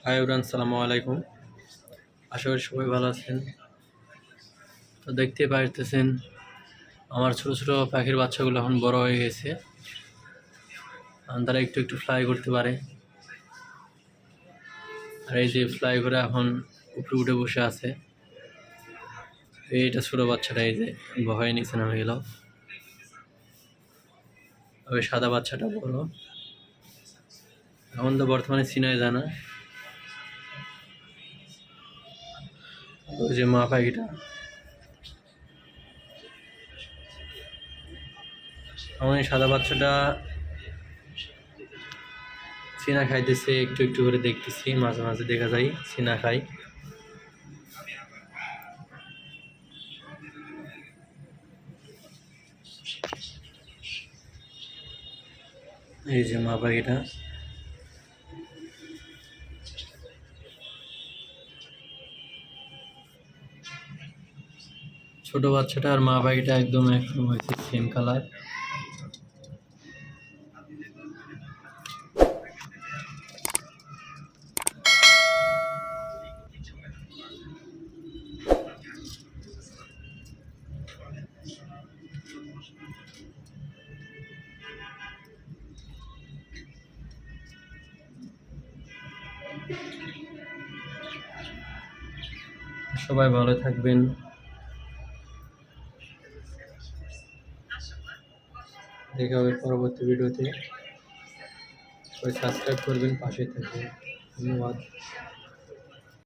Hi everyone, আসসালামু আলাইকুম। আশা করি সবাই ভালো আছেন। তো দেখতে পাইতেছেন আমার ছোট ছোট পাখির বাচ্চাগুলো এখন বড় হয়ে গেছে। তারা একটু একটু ফ্লাই করতে পারে। আর এই যে ফ্লাই করে এখন উপরে উঠে বসে আছে। এইটা ছোট বাচ্চাটা, এই যে ভয়ে নিচে নামে গেল। ওই সাদা বাচ্চাটা বড়। এখন তো বর্তমানে চিনাই যায় না। ওই যে মা পাখিটা, আমার এই সাদা বাচ্চাটা চিনা খাইতেছে, একটু একটু করে দেখতেছি, মাঝে মাঝে দেখা যায় চিনা খাই। এই যে মা পাখিটা, ছোট বাচ্চাটা আর মা পাখিটা একদম একরকম হয়েছে, সেম কালার। সবাই ভালো থাকবেন। দেখা হবে পরবর্তী ভিডিওতে। সবাই সাবস্ক্রাইব করবেন, পাশে থাকবেন। ধন্যবাদ।